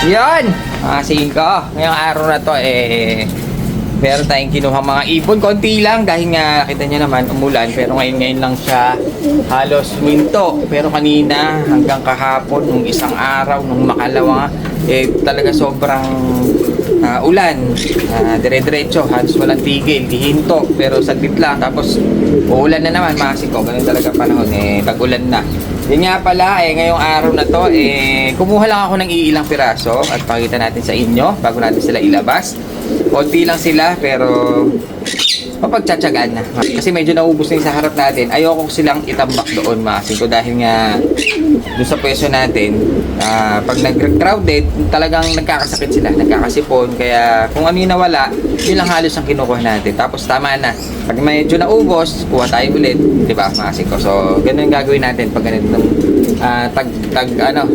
Yan! Mga singko. Ngayong araw na to meron tayong kinuha mga ibon. Konti lang dahil nga kita nyo naman umulan. Pero ngayon lang siya halos minto. Pero kanina hanggang kahapon, nung isang araw, nung makalawa, talaga sobrang ulan. Dire-diretso, halos walang tigil, hihinto. Pero saglit lang. Tapos uulan na naman mga singko. Ganun talaga panahon. Tag-ulan na. Yun nga pala, ngayong araw na to, kumuha lang ako ng iilang piraso at pakita natin sa inyo bago natin sila ilabas. Konti lang sila pero mapagtsatsagaan na. Kasi medyo naubos na yung sa harap natin. Ayoko silang itambak doon mga singko dahil nga doon sa pwesto natin, pag nag-crowded, talagang nagkakasakit sila, nagkakasipon. Kaya kung ano yung nawala, yun lang halos ang kinukuha natin. Tapos tama na. Pag medyo naubos, kuha tayo ulit. Diba mga singko? So, ganun yung gagawin natin pag ganitong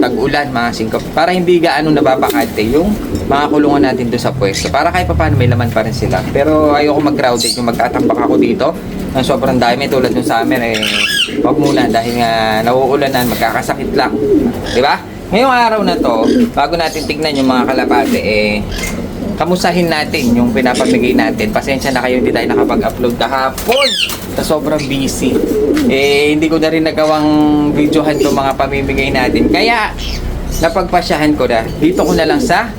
tag-ulan mga singko. Para hindi gaano nababakante yung mga kulungan natin doon sa pwesto. Para kahit paano may laman pa rin sila. Pero ayoko mag-crowded yung magtatambak ako dito ng sobrang dami tulad ng summer wag muna dahil nga nauulanan, magkakasakit lang. Diba? Ngayong araw na to, bago natin tignan yung mga kalapate, kamustahin natin yung pinapamigay natin. Pasensya na kayo, hindi tayo nakapag-upload kahapon sa sobrang busy. Hindi ko na rin nagawang videohan itong mga pamimigay natin. Kaya, napagpasyahan ko na. Dito ko na lang sa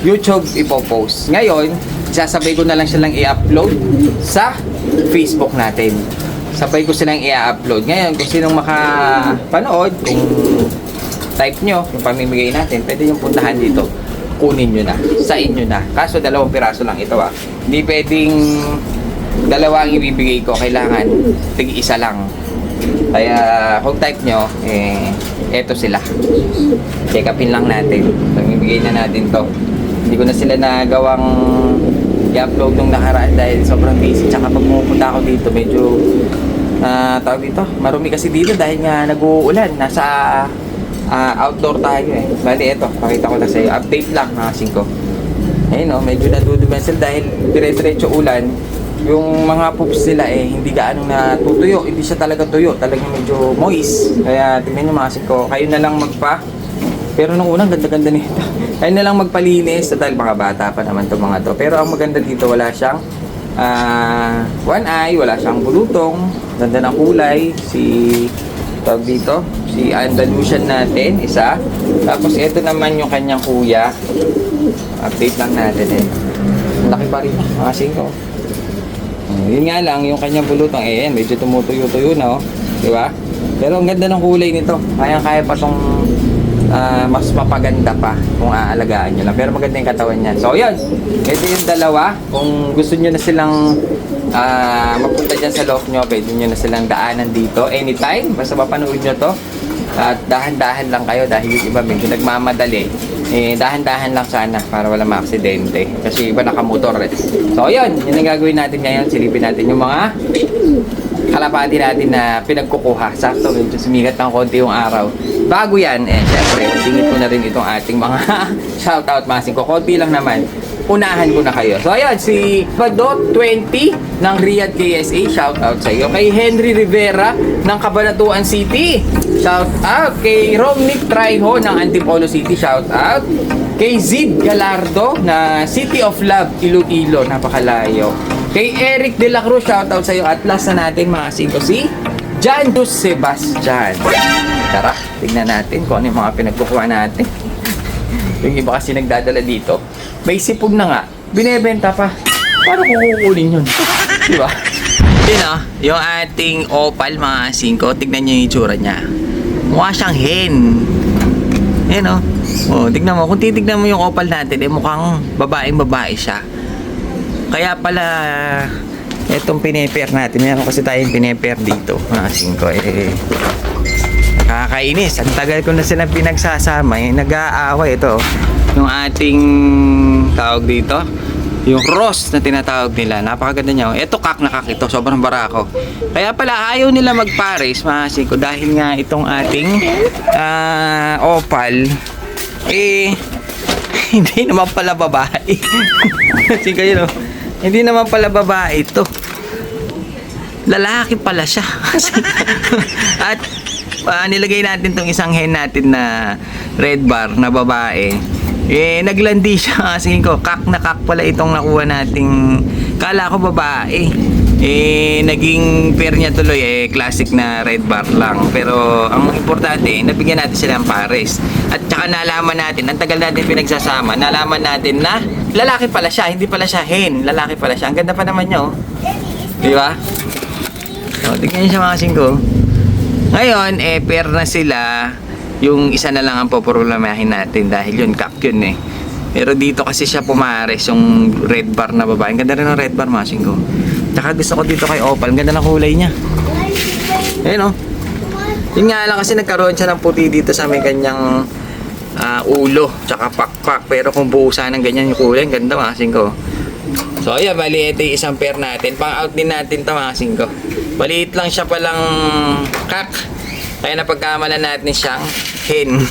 YouTube ipopost. Ngayon, sasabay ko na lang silang i-upload sa Facebook natin. Sabay ko silang i-upload. Ngayon, kung sinong makapanood, kung type nyo yung pamimigay natin, pwede yung puntahan dito. Kunin nyo na. Sa inyo na. Kaso 2 piraso lang ito Hindi pwedeng 2 ang ibibigay ko. Kailangan tig-isa lang. Kaya kung type nyo, eto sila. Check upin lang natin. Pamimigay na natin to. Hindi ko na sila nagawang i-upload nung nakaraan dahil sobrang busy. Tsaka pag pumunta ako dito, medyo tawag dito, marumi kasi dito dahil nga nag-uulan. Nasa outdoor tayo Bali, ito, pakita ko na sa iyo. Update lang mga singko. Ayun medyo naduduman sila dahil dire-diretso ulan. Yung mga poops nila hindi gaano natutuyo. Hindi siya talaga tuyo. Talagang medyo moist. Kaya tingnan nyo mga singko. Kayo na lang pero nung unang ganda-ganda nito. Kayo na lang magpalinis dahil mga bata pa naman itong mga to. Pero ang maganda dito, wala siyang one eye, wala siyang bulutong. Ganda ng kulay. Tawag dito, si Andalusian natin, isa. Tapos ito naman yung kanyang kuya. Update lang natin Laki pa rin mga singko. Yun nga lang, yung kanyang bulutong, medyo tumutuyo-tuyo na diba? Pero ang ganda ng kulay nito. Kaya pa tong mas mapaganda pa kung aalagaan nyo lang. Pero maganda yung katawan niya. So yun, ito yung dalawa. Kung gusto nyo na silang mapunta dyan sa loob nyo, pwede nyo na silang daanan dito anytime. Basta mapanood nyo to. At dahan-dahan lang kayo dahil yung iba medyo nagmamadali. Dahan-dahan lang sana para wala maaksidente. Kasi iba nakamotor So yun ang gagawin natin ngayon. Silipin natin yung mga kalapati natin na pinagkukuha. Sakto, medyo sumigat ng konti yung araw. Bago yan, syempre, singit ko na rin itong ating mga shoutout masing ko. Konti lang naman. Unahan ko na kayo. So, ayan, si Badot20 ng Riyadh KSA, shoutout sa iyo. Kay Henry Rivera ng Cabanatuan City, shoutout. Kay Romnick Traiho ng Antipolo City, shoutout. Kay Zid Galardo na City of Love, Iloilo, napakalayo. Kay Eric De La Cruz, shoutout sa iyo. At last na natin mga singko, si Jan Dos Sebastian. Tara, tignan natin kung ano yung mga pinagkukuha natin. Yung iba kasi nagdadala dito, may sipog na nga, binebenta pa. Paano kukunin yun? Diba? Yun yung ating opal mga singko, tignan nyo yung itsura niya. Mukha siyang hen. Ayan tignan mo, kung titignan mo yung opal natin, mukhang babae siya. Kaya pala, etong pineper natin, meron kasi tayong pineper dito mga singko, nakakainis. Ang tagal ko na silang pinagsasama. Nag-aaway ito. Yung ating tawag dito, yung rose na tinatawag nila. Napakaganda niya. Ito kak na kak ito. Sobrang barako. Kaya pala ayaw nila magpares mga siko dahil nga itong ating opal hindi naman pala babae. Kasi kayo hindi naman pala babae ito. Lalaki pala siya. At nilagay natin tong isang hen natin na red bar na babae. Naglandi siya kasi ko, kak na kak pala itong nakuha nating, kala ko babae. Naging pair niya tuloy classic na red bar lang. Pero ang importante, nabigyan natin sila ng pares. At saka nalaman natin, ang tagal natin pinagsasama, nalaman natin na lalaki pala siya, hindi pala siya hen, lalaki pala siya. Ang ganda pa naman niya, oh. Di ba? So, tignan niyo siya mga singko. Ngayon, pair na sila. Yung isa na lang ang poproblemahin natin dahil yun, kak yun eh. Pero dito kasi siya pumares, yung red bar na babae. Ang ganda rin ng red bar, mga singko. Tsaka gusto ko dito kay Opal, ang ganda ng kulay niya. Ayun, oh. Yun nga lang kasi nagkaroon siya ng puti dito sa may kanyang ulo, tsaka pakpak. Pero kung buo sana ng ganyan yung kulay, ang ganda, mga singko. So ayan, bali ito yung isang pair natin. Pang-out din natin ito, mga singko. Baliit lang siya palang kak. Kaya napagkamalan natin siyang hen.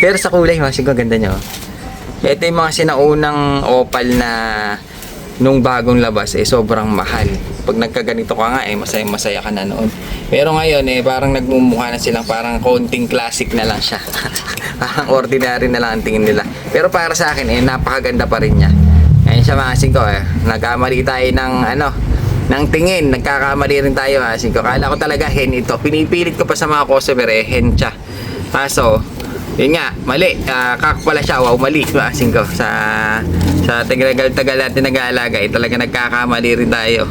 Pero sa kulay, mga singko, ganda niya, oh. Ito yung mga sinaunang Opal na nung bagong labas sobrang mahal. Pag nagkaganito ka nga masaya ka na noon. Pero ngayon parang nagmumukha na silang parang konting classic na lang siya. Parang ordinary na lang ang tingin nila. Pero para sa akin napakaganda pa rin niya. Ayun siya, mga singko. Nagkamali tayo ng tingin. Nagkakamali rin tayo, mga singko. Kala ko talaga hen ito. Pinipilit ko pa sa mga customer hen siya. Kaso yun nga, mali. Kak pala siya. Wow, mali. Masing ko. Sa tagal natin nag-aalaga, talaga nagkakamali rin tayo.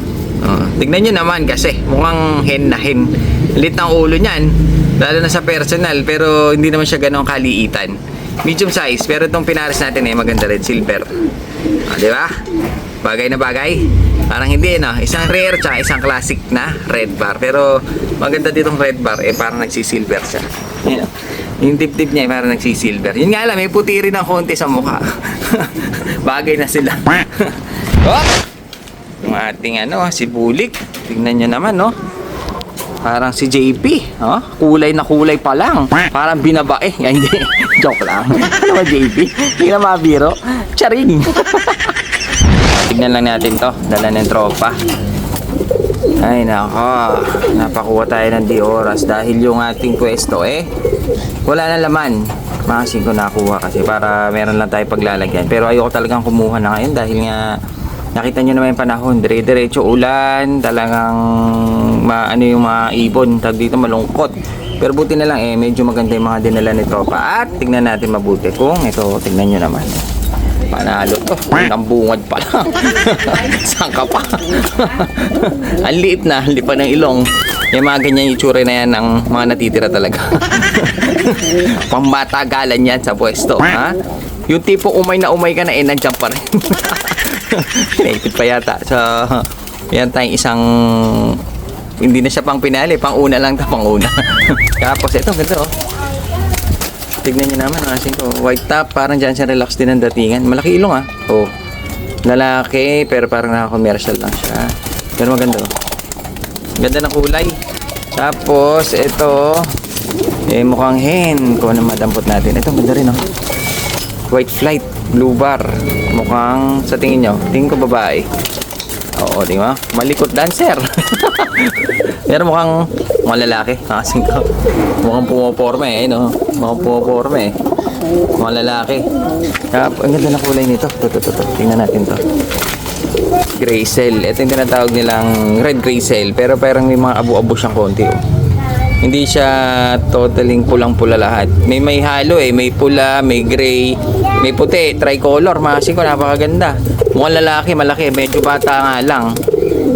Tignan nyo naman kasi, mukhang hen na hen. Lit ng ulo niyan. Lalo na sa personal, pero hindi naman siya ganun kaliitan. Medium size, pero itong pinares natin maganda rin, silver. Di ba? Bagay na bagay. Parang hindi, no? Isang rare, tsaka isang classic na red bar. Pero maganda ditong red bar, parang nagsisilver siya. Ayan. Yung tip-tip niya parang nagsisilver. Yun nga lang, may puti rin ng konti sa mukha. Bagay na sila. Oh! Yung ating si Bulik. Tingnan nyo naman, no? Parang si JP. Oh? Kulay na kulay pa lang. Parang binabae. Hindi. Joke lang. Ano ba, JP? Hindi na mabiro. Charing. Tignan lang natin to. Dala ng tropa. Ay nako, napakuha tayo ng di oras dahil yung ating pwesto wala na laman. Mga 5 nakuha kasi para meron lang tayo paglalagyan. Pero ayoko talagang kumuha na ngayon dahil nga nakita nyo naman yung panahon, dire-diretso ulan, talagang yung mga ibon, tag dito malungkot. Pero buti na lang medyo maganda yung mga dinala ni tropa. At tignan natin mabuti kung ito, tignan nyo naman. Panalo to. Ang bungad pa lang. Saan ka pa? Ang liit na. Hindi pa ng ilong. Yung mga ganyan yung itsura na yan ng mga natitira talaga. Pambatagalan yan sa pwesto. Ha? Yung tipo umay na umay ka na nandiyan pa rin. Naipit pa yata. So, yan tayong isang hindi na siya pang pinali. Pang una lang ito. Pang una. Tapos ito. Ganda, oh. Tignan nyo naman, white top, parang dyan siya relax din ang datingan. Malaki ilong, oh. Lalaki, pero parang naka-commercial lang siya. Pero maganda, oh. Ganda ng kulay. Tapos ito mukhang hen. Kung ano madampot natin. Ito ganda rin, oh. White flight, blue bar. Mukhang sa tingin nyo, tingin ko babae. Oo, di ba? Malikot dancer. Pero mukhang lalaki. Kasing ko. Mukhang pumoporme, no? Mukhang pumoporme, Mukhang lalaki. Ang ganda na kulay nito. Ito. Tingnan natin to. Gray cell. Ito yung tinatawag nilang red gray cell. Pero parang may mga abo-abo siyang konti, oh. Hindi siya totaling pulang-pula lahat. May halo, may pula, may gray, may puti, tricolor. Masing ko, napakaganda. Mukhang lalaki, malaki, medyo bata nga lang.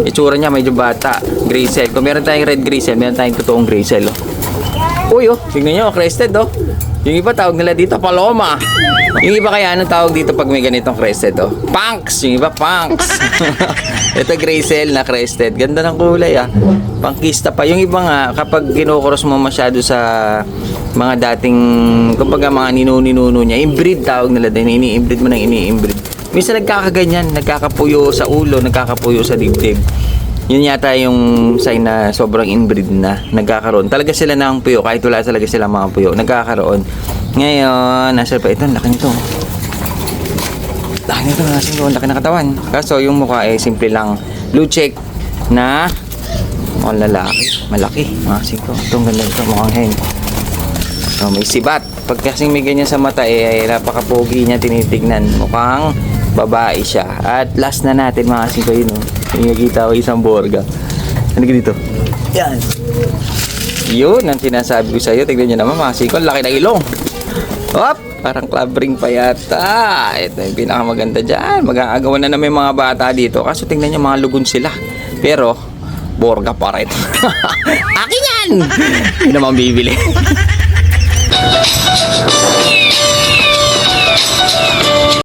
Itsura niya medyo bata. Gray cell. Kung meron tayong red gray cell, meron tayong totoong gray cell, oh. Uy, oh, tignan nyo, crested, oh. Yung iba tawag nila dito paloma. Yung iba kaya anong tawag dito pag may ganitong crested, oh? Punks! Yung iba punks. Ito gray cell na crested. Ganda ng kulay, Pangkista pa. Yung iba nga kapag kinukuros mo masyado sa mga dating kumbaga mga ninuno niya, inbreed tawag nila din. Ini-inbreed mo ng ini-inbreed. Minsan nagkakaganyan, nagkakapuyo sa ulo, nagkakapuyo sa dibdib. Yun yata yung sign na sobrang inbreed na nagkakaroon. Talaga sila ng puyo, kahit wala talaga sila mga puyo, nagkakaroon. Ngayon, nasa pa ito, laki nito. Laki nito, laki na katawan. Kaso yung mukha simple lang blue check na Mukhang lalaki. Malaki. Mga singko. Itong ganda ito. Mukhang hen. So, may sibat. Pag kasing may ganyan sa mata, ay napaka-pogi niya tinitignan. Mukhang babae siya. At last na natin mga singko yun. Yung nakita ko isang borga. Ano dito? Yan. Yun ang sinasabi ko sa iyo. Tignan nyo naman mga singko. Laki ng ilong. Hop! Parang club ring pa yata. Ito yung pinakamaganda dyan. Mag-aagawan na naman yung mga bata dito. Kaso tingnan nyo mga lugon sila. Pero, borga pa rin. Akin yan! Hindi naman bibili.